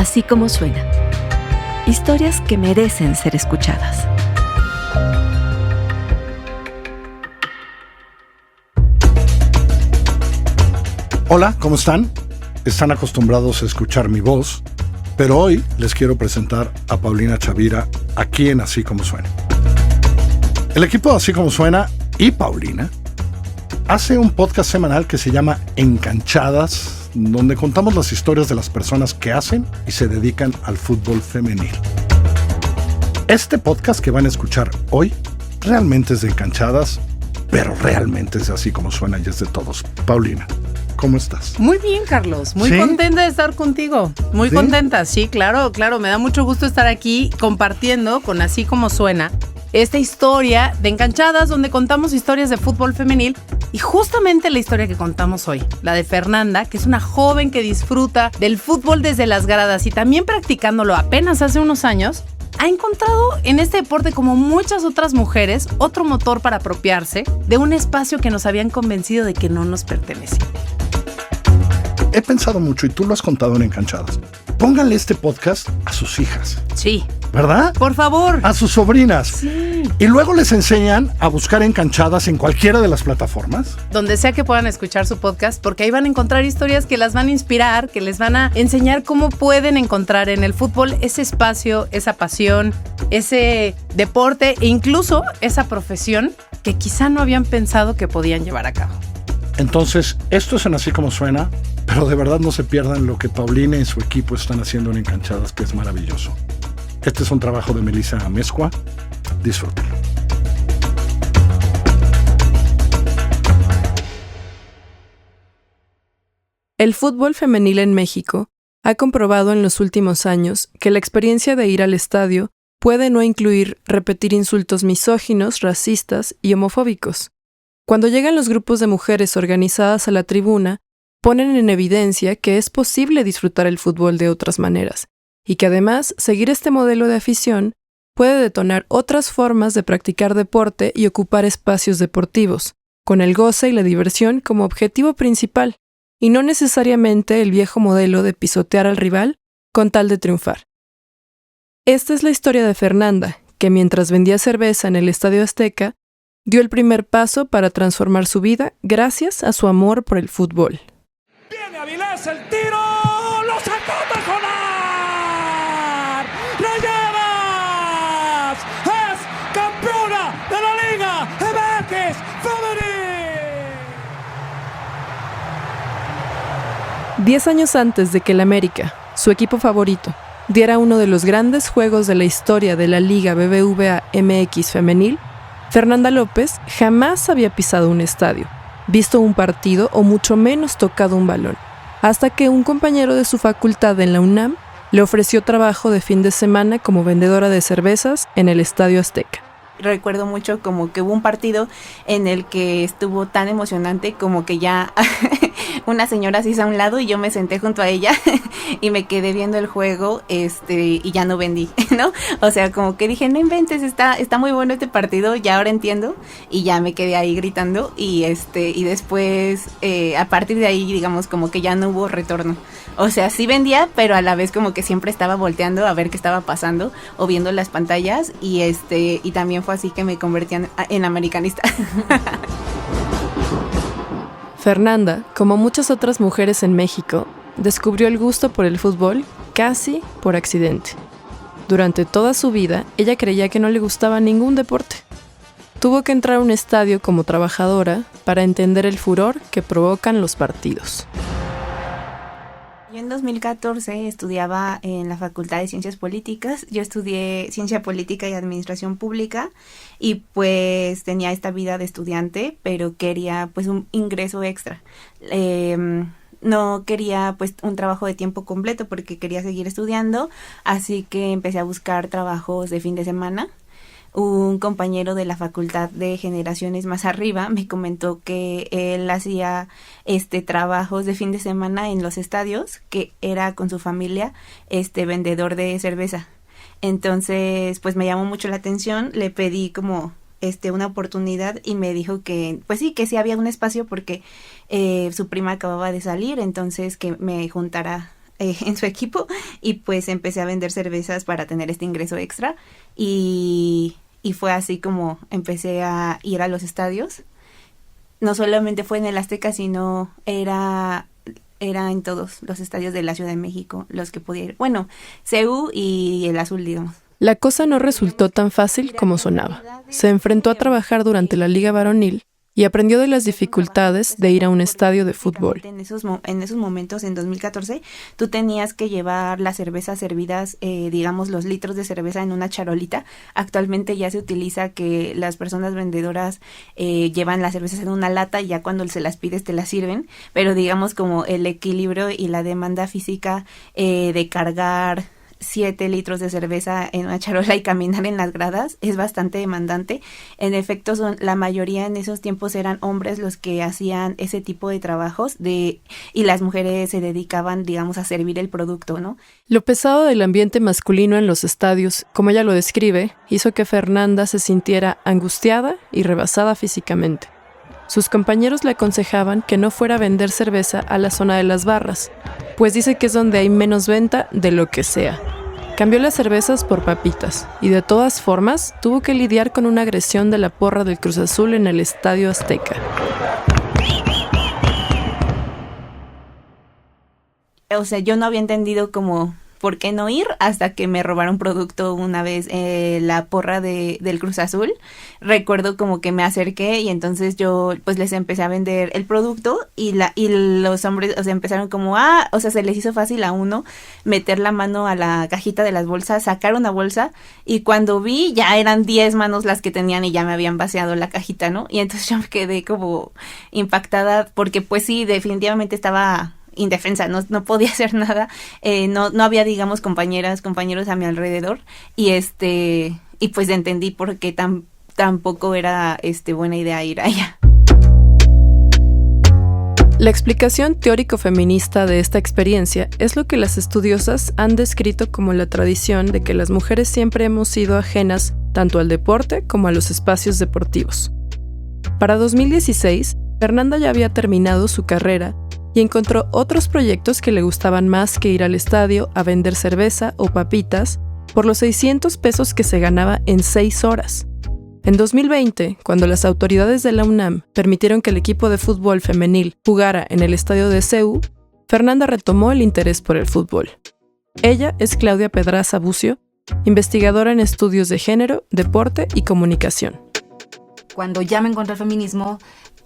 Así como suena. Historias que merecen ser escuchadas. Hola, ¿cómo están? Están acostumbrados a escuchar mi voz, pero hoy les quiero presentar a Paulina Chavira aquí en Así Como Suena. El equipo de Así Como Suena y Paulina hace un podcast semanal que se llama Encanchadas, donde contamos las historias de las personas que hacen y se dedican al fútbol femenil. Este podcast que van a escuchar hoy realmente es de Encanchadas, pero realmente es Así Como Suena y es de todos. Paulina, ¿cómo estás? Muy bien, Carlos. Muy contenta de estar contigo. Muy contenta. Sí, claro. Me da mucho gusto estar aquí compartiendo con Así Como Suena esta historia de Encanchadas, donde contamos historias de fútbol femenil. Y justamente la historia que contamos hoy, la de Fernanda, que es una joven que disfruta del fútbol desde las gradas y también practicándolo apenas hace unos años, ha encontrado en este deporte, como muchas otras mujeres, otro motor para apropiarse de un espacio que nos habían convencido de que no nos pertenecía. He pensado mucho y tú lo has contado en Encanchadas. Pónganle este podcast a sus hijas. Sí. ¿Verdad? Por favor. A sus sobrinas. Sí. Y luego les enseñan a buscar Encanchadas en cualquiera de las plataformas. Donde sea que puedan escuchar su podcast, porque ahí van a encontrar historias que las van a inspirar, que les van a enseñar cómo pueden encontrar en el fútbol ese espacio, esa pasión, ese deporte e incluso esa profesión que quizá no habían pensado que podían llevar a cabo. Entonces, esto es en Así Como Suena, pero de verdad no se pierdan lo que Paulina y su equipo están haciendo en Encanchadas, que es maravilloso. Este es un trabajo de Melissa Amezcua. Disfrútenlo. El fútbol femenil en México ha comprobado en los últimos años que la experiencia de ir al estadio puede no incluir repetir insultos misóginos, racistas y homofóbicos. Cuando llegan los grupos de mujeres organizadas a la tribuna, ponen en evidencia que es posible disfrutar el fútbol de otras maneras, y que además seguir este modelo de afición puede detonar otras formas de practicar deporte y ocupar espacios deportivos, con el goce y la diversión como objetivo principal, y no necesariamente el viejo modelo de pisotear al rival con tal de triunfar. Esta es la historia de Fernanda, que mientras vendía cerveza en el Estadio Azteca, dio el primer paso para transformar su vida gracias a su amor por el fútbol. Viene Avilés, el tiro, lo sacó Tajonar, ¡lo llevas! ¡Es campeona de la Liga MX Femenil! 10 años antes de que el América, su equipo favorito, diera uno de los grandes juegos de la historia de la Liga BBVA MX Femenil, Fernanda López jamás había pisado un estadio, visto un partido o mucho menos tocado un balón, hasta que un compañero de su facultad en la UNAM le ofreció trabajo de fin de semana como vendedora de cervezas en el Estadio Azteca. Recuerdo mucho como que hubo un partido en el que estuvo tan emocionante como que ya una señora se hizo a un lado y yo me senté junto a ella y me quedé viendo el juego y ya no vendí, ¿no? O sea, como que dije, no inventes, está muy bueno este partido, ya ahora entiendo, y ya me quedé ahí gritando y después a partir de ahí, digamos, como que ya no hubo retorno. O sea, sí vendía, pero a la vez como que siempre estaba volteando a ver qué estaba pasando o viendo las pantallas y también fue así que me convertí en americanista. Fernanda, como muchas otras mujeres en México, descubrió el gusto por el fútbol casi por accidente. Durante toda su vida, ella creía que no le gustaba ningún deporte. Tuvo que entrar a un estadio como trabajadora para entender el furor que provocan los partidos. Yo en 2014 estudiaba en la Facultad de Ciencias Políticas. Yo estudié Ciencia Política y Administración Pública y pues tenía esta vida de estudiante, pero quería pues un ingreso extra. No quería pues un trabajo de tiempo completo porque quería seguir estudiando, así que empecé a buscar trabajos de fin de semana. Un compañero de la facultad de generaciones más arriba me comentó que él hacía trabajos de fin de semana en los estadios, que era con su familia vendedor de cerveza. Entonces, pues me llamó mucho la atención, le pedí como una oportunidad y me dijo que, pues sí, que sí había un espacio porque su prima acababa de salir, entonces que me juntara en su equipo y pues empecé a vender cervezas para tener este ingreso extra y fue así como empecé a ir a los estadios. No solamente fue en el Azteca, sino era en todos los estadios de la Ciudad de México los que podía ir. Bueno, CU y el Azul, digamos. La cosa no resultó tan fácil como sonaba. Se enfrentó a trabajar durante la Liga Varonil y aprendió de las dificultades de ir a un estadio de fútbol. En esos momentos, en 2014, tú tenías que llevar las cervezas servidas, digamos, los litros de cerveza en una charolita. Actualmente ya se utiliza que las personas vendedoras llevan las cervezas en una lata y ya cuando se las pides te las sirven. Pero digamos como el equilibrio y la demanda física de cargar 7 litros de cerveza en una charola y caminar en las gradas es bastante demandante. En efecto, la mayoría en esos tiempos eran hombres los que hacían ese tipo de trabajos y las mujeres se dedicaban, digamos, a servir el producto, ¿no? Lo pesado del ambiente masculino en los estadios, como ella lo describe, hizo que Fernanda se sintiera angustiada y rebasada físicamente. Sus compañeros le aconsejaban que no fuera a vender cerveza a la zona de las barras, pues dice que es donde hay menos venta de lo que sea. Cambió las cervezas por papitas y de todas formas tuvo que lidiar con una agresión de la porra del Cruz Azul en el Estadio Azteca. O sea, yo no había entendido como por qué no ir hasta que me robaron producto una vez, la porra del Cruz Azul. Recuerdo como que me acerqué y entonces yo pues les empecé a vender el producto y los hombres, o sea, empezaron como, o sea, se les hizo fácil a uno meter la mano a la cajita de las bolsas, sacar una bolsa y cuando vi ya eran 10 manos las que tenían y ya me habían vaciado la cajita, ¿no? Y entonces yo me quedé como impactada porque pues sí, definitivamente estaba indefensa, no podía hacer nada, no había, digamos, compañeros a mi alrededor y pues entendí por qué tampoco era buena idea ir allá. La explicación teórico-feminista de esta experiencia es lo que las estudiosas han descrito como la tradición de que las mujeres siempre hemos sido ajenas tanto al deporte como a los espacios deportivos. Para 2016, Fernanda ya había terminado su carrera y encontró otros proyectos que le gustaban más que ir al estadio a vender cerveza o papitas por los 600 pesos que se ganaba en 6 horas. En 2020, cuando las autoridades de la UNAM permitieron que el equipo de fútbol femenil jugara en el estadio de CU, Fernanda retomó el interés por el fútbol. Ella es Claudia Pedraza Bucio, investigadora en estudios de género, deporte y comunicación. Cuando ya me encontré al feminismo,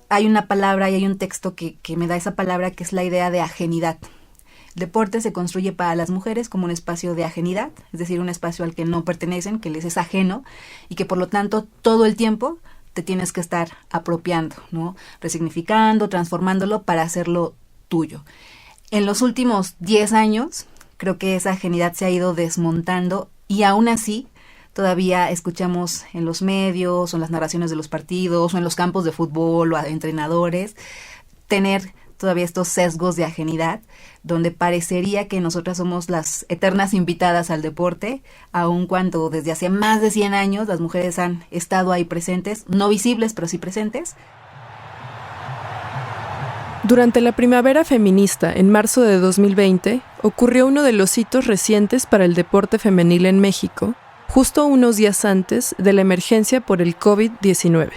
hay una palabra y hay un texto que me da esa palabra, que es la idea de ajenidad. El deporte se construye para las mujeres como un espacio de ajenidad, es decir, un espacio al que no pertenecen, que les es ajeno y que por lo tanto todo el tiempo te tienes que estar apropiando, ¿no? Resignificando, transformándolo para hacerlo tuyo. En los últimos 10 años creo que esa ajenidad se ha ido desmontando y aún así todavía escuchamos en los medios o en las narraciones de los partidos o en los campos de fútbol o a entrenadores tener todavía estos sesgos de ajenidad donde parecería que nosotras somos las eternas invitadas al deporte, aun cuando desde hace más de 100 años las mujeres han estado ahí presentes, no visibles pero sí presentes. Durante la primavera feminista, en marzo de 2020, ocurrió uno de los hitos recientes para el deporte femenil en México, justo unos días antes de la emergencia por el COVID-19.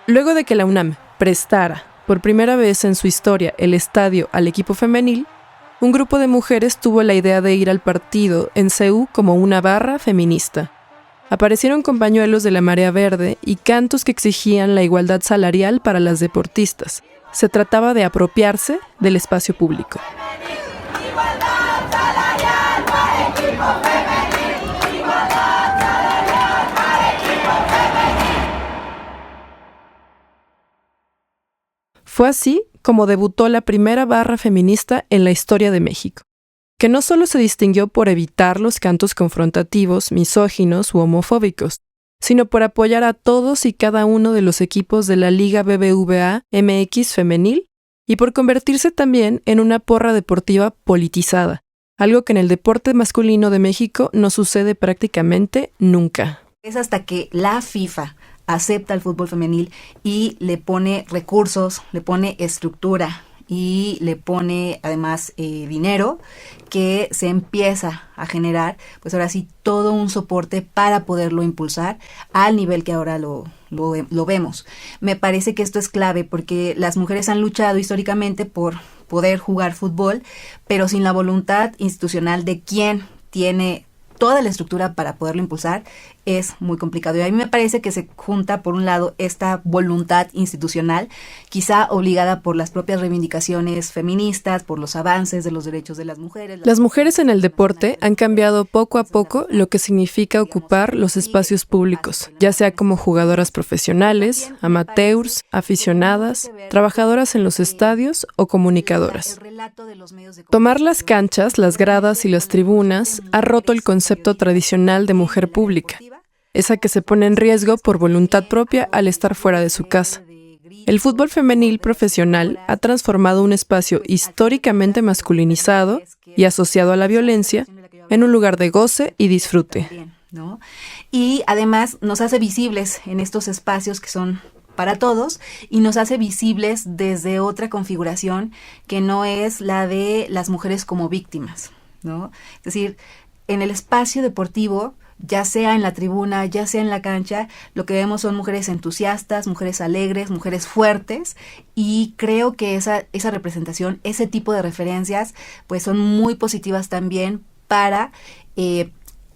Luego de que la UNAM prestara, por primera vez en su historia, el estadio al equipo femenil, un grupo de mujeres tuvo la idea de ir al partido en CU como una barra feminista. Aparecieron con pañuelos de la marea verde y cantos que exigían la igualdad salarial para las deportistas. Se trataba de apropiarse del espacio público. ¡Igualdad salarial para el equipo femenil! Fue así como debutó la primera barra feminista en la historia de México, que no solo se distinguió por evitar los cantos confrontativos, misóginos u homofóbicos, sino por apoyar a todos y cada uno de los equipos de la Liga BBVA MX femenil y por convertirse también en una porra deportiva politizada, algo que en el deporte masculino de México no sucede prácticamente nunca. Es hasta que la FIFA acepta el fútbol femenil y le pone recursos, le pone estructura y le pone además dinero, que se empieza a generar, pues ahora sí, todo un soporte para poderlo impulsar al nivel que ahora lo vemos. Me parece que esto es clave porque las mujeres han luchado históricamente por poder jugar fútbol, pero sin la voluntad institucional de quien tiene toda la estructura para poderlo impulsar, es muy complicado. Y a mí me parece que se junta, por un lado, esta voluntad institucional, quizá obligada por las propias reivindicaciones feministas, por los avances de los derechos de las mujeres. Las mujeres en el deporte han cambiado poco a poco lo que significa ocupar los espacios públicos, ya sea como jugadoras profesionales, amateurs, aficionadas, trabajadoras en los estadios o comunicadoras. Tomar las canchas, las gradas y las tribunas ha roto el concepto tradicional de mujer pública, esa que se pone en riesgo por voluntad propia al estar fuera de su casa. El fútbol femenil profesional ha transformado un espacio históricamente masculinizado y asociado a la violencia en un lugar de goce y disfrute, ¿no? Y además nos hace visibles en estos espacios que son para todos y nos hace visibles desde otra configuración que no es la de las mujeres como víctimas, ¿no? Es decir, en el espacio deportivo, ya sea en la tribuna, ya sea en la cancha, lo que vemos son mujeres entusiastas, mujeres alegres, mujeres fuertes, y creo que esa representación, ese tipo de referencias, pues son muy positivas también para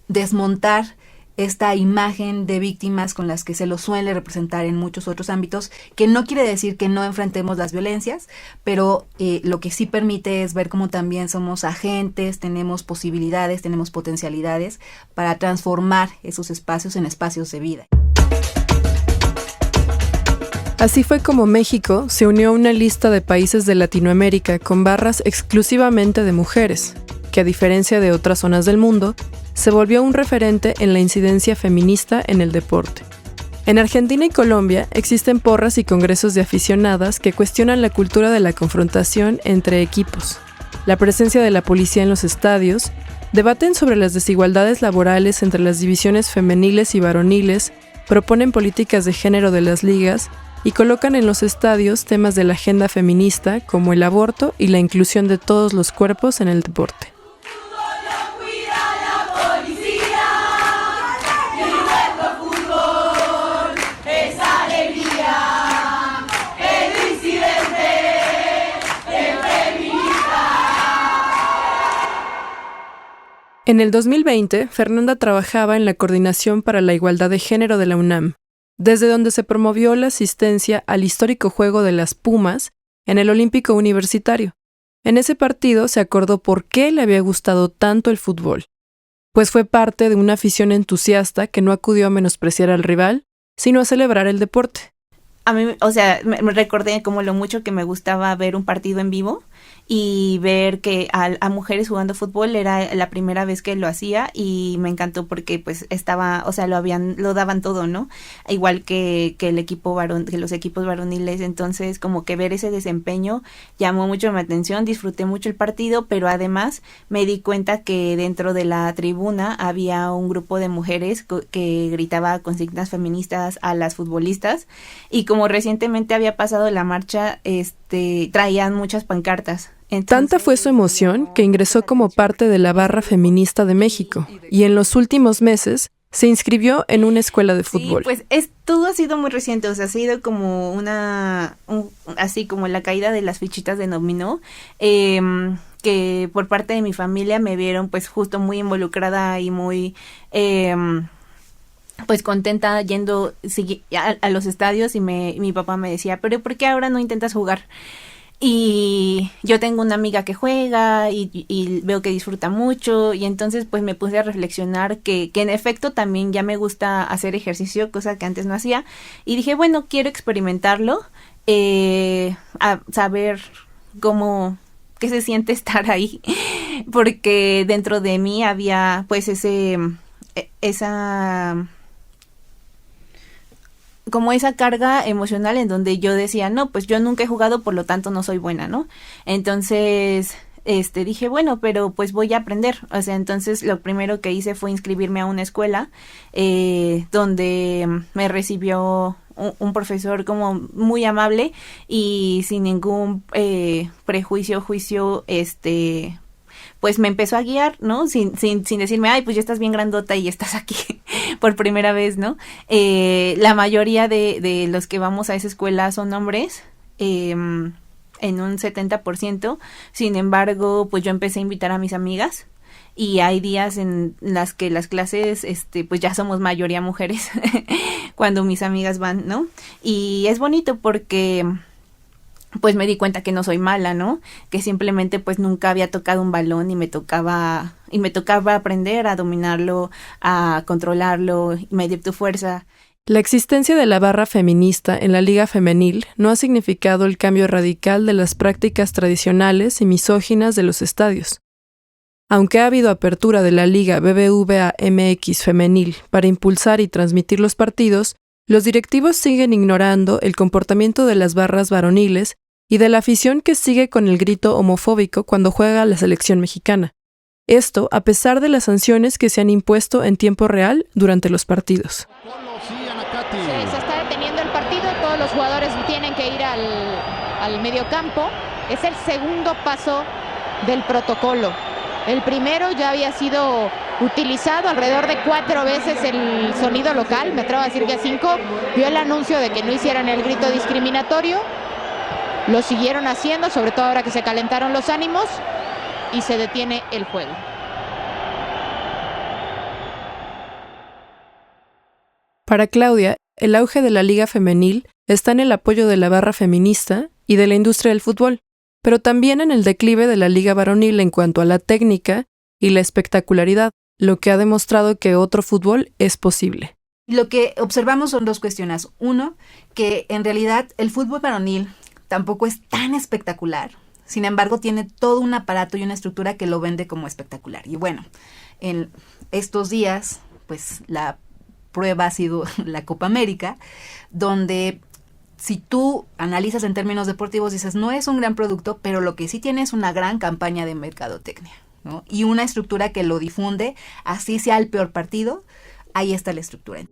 desmontar esta imagen de víctimas con las que se lo suele representar en muchos otros ámbitos, que no quiere decir que no enfrentemos las violencias, pero lo que sí permite es ver cómo también somos agentes, tenemos posibilidades, tenemos potencialidades para transformar esos espacios en espacios de vida. Así fue como México se unió a una lista de países de Latinoamérica con barras exclusivamente de mujeres, que a diferencia de otras zonas del mundo, se volvió un referente en la incidencia feminista en el deporte. En Argentina y Colombia existen porras y congresos de aficionadas que cuestionan la cultura de la confrontación entre equipos, la presencia de la policía en los estadios, debaten sobre las desigualdades laborales entre las divisiones femeniles y varoniles, proponen políticas de género de las ligas y colocan en los estadios temas de la agenda feminista como el aborto y la inclusión de todos los cuerpos en el deporte. En el 2020, Fernanda trabajaba en la Coordinación para la Igualdad de Género de la UNAM, desde donde se promovió la asistencia al histórico juego de las Pumas en el Olímpico Universitario. En ese partido se acordó por qué le había gustado tanto el fútbol, pues fue parte de una afición entusiasta que no acudió a menospreciar al rival, sino a celebrar el deporte. A mí, o sea, me recordé como lo mucho que me gustaba ver un partido en vivo y ver que a mujeres jugando fútbol era la primera vez que lo hacía y me encantó porque pues estaba, o sea, lo daban todo, ¿no? Igual que el equipo varón, que los equipos varoniles, entonces como que ver ese desempeño llamó mucho mi atención, disfruté mucho el partido, pero además me di cuenta que dentro de la tribuna había un grupo de mujeres que gritaba consignas feministas a las futbolistas y como recientemente había pasado la marcha, traían muchas pancartas. Entonces, tanta fue su emoción que ingresó como parte de la barra feminista de México y en los últimos meses se inscribió en una escuela de fútbol. Sí, pues todo ha sido muy reciente, o sea, ha sido como así como la caída de las fichitas de dominó, que por parte de mi familia me vieron pues justo muy involucrada y muy pues contenta yendo a los estadios y mi papá me decía, pero ¿por qué ahora no intentas jugar? Y yo tengo una amiga que juega y veo que disfruta mucho y entonces pues me puse a reflexionar que en efecto también ya me gusta hacer ejercicio, cosa que antes no hacía y dije, bueno, quiero experimentarlo, a saber qué se siente estar ahí, porque dentro de mí había pues esa carga emocional en donde yo decía, no, pues yo nunca he jugado, por lo tanto no soy buena, ¿no? Entonces, dije, bueno, pero pues voy a aprender. O sea, entonces lo primero que hice fue inscribirme a una escuela donde me recibió un profesor como muy amable y sin ningún prejuicio, juicio, pues me empezó a guiar, ¿no? Sin decirme, ay, pues ya estás bien grandota y estás aquí por primera vez, ¿no? La mayoría de los que vamos a esa escuela son hombres, en un 70%. Sin embargo, pues yo empecé a invitar a mis amigas y hay días en las que las clases, pues ya somos mayoría mujeres cuando mis amigas van, ¿no? Y es bonito porque pues me di cuenta que no soy mala, ¿no? Que simplemente pues nunca había tocado un balón y me tocaba aprender a dominarlo, a controlarlo, medir tu fuerza. La existencia de la barra feminista en la Liga Femenil no ha significado el cambio radical de las prácticas tradicionales y misóginas de los estadios. Aunque ha habido apertura de la Liga BBVA MX Femenil para impulsar y transmitir los partidos, los directivos siguen ignorando el comportamiento de las barras varoniles y de la afición que sigue con el grito homofóbico cuando juega la selección mexicana. Esto a pesar de las sanciones que se han impuesto en tiempo real durante los partidos. Sí, se está deteniendo el partido, todos los jugadores tienen que ir al mediocampo. Es el segundo paso del protocolo. El primero ya había sido utilizado alrededor de 4 veces el sonido local, me atrevo a decir que 5, dio el anuncio de que no hicieran el grito discriminatorio, lo siguieron haciendo, sobre todo ahora que se calentaron los ánimos, y se detiene el juego. Para Claudia, el auge de la Liga Femenil está en el apoyo de la barra feminista y de la industria del fútbol, pero también en el declive de la Liga Varonil en cuanto a la técnica y la espectacularidad, lo que ha demostrado que otro fútbol es posible. Lo que observamos son 2 cuestiones. Uno, que en realidad el fútbol varonil tampoco es tan espectacular. Sin embargo, tiene todo un aparato y una estructura que lo vende como espectacular. Y bueno, en estos días, pues la prueba ha sido la Copa América, donde si tú analizas en términos deportivos, dices, no es un gran producto, pero lo que sí tiene es una gran campaña de mercadotecnia, ¿no? Y una estructura que lo difunde, así sea el peor partido, ahí está la estructura.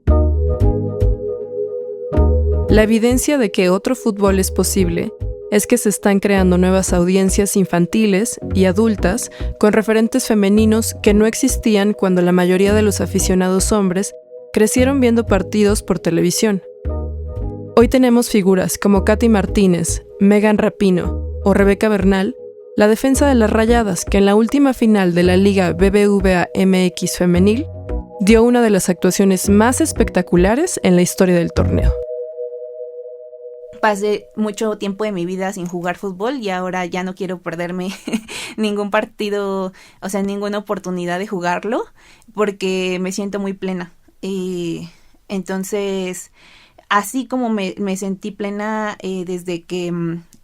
La evidencia de que otro fútbol es posible es que se están creando nuevas audiencias infantiles y adultas con referentes femeninos que no existían cuando la mayoría de los aficionados hombres crecieron viendo partidos por televisión. Hoy tenemos figuras como Katy Martínez, Megan Rapinoe o Rebeca Bernal, la defensa de las Rayadas, que en la última final de la Liga BBVA MX Femenil dio una de las actuaciones más espectaculares en la historia del torneo. Pasé mucho tiempo de mi vida sin jugar fútbol y ahora ya no quiero perderme ningún partido, o sea, ninguna oportunidad de jugarlo, porque me siento muy plena. Y entonces, así como me sentí plena desde que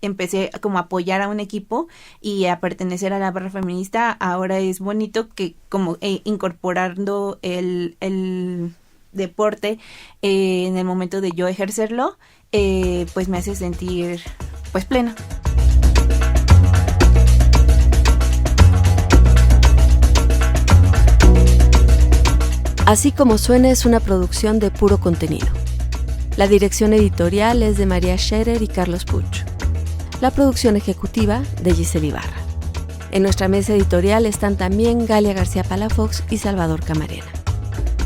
empecé como a apoyar a un equipo y a pertenecer a la barra feminista, ahora es bonito que como incorporando el deporte en el momento de yo ejercerlo, pues me hace sentir pues plena. Así como suena es una producción de Puro Contenido. La dirección editorial es de María Scherer y Carlos Puch. La producción ejecutiva de Giselle Ibarra. En nuestra mesa editorial están también Galia García Palafox y Salvador Camarena.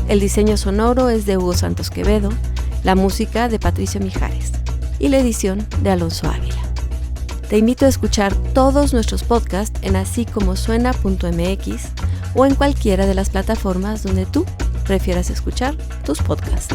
El diseño sonoro es de Hugo Santos Quevedo, la música de Patricio Mijares y la edición de Alonso Ávila. Te invito a escuchar todos nuestros podcasts en asícomosuena.mx o en cualquiera de las plataformas donde tú prefieras escuchar tus podcasts.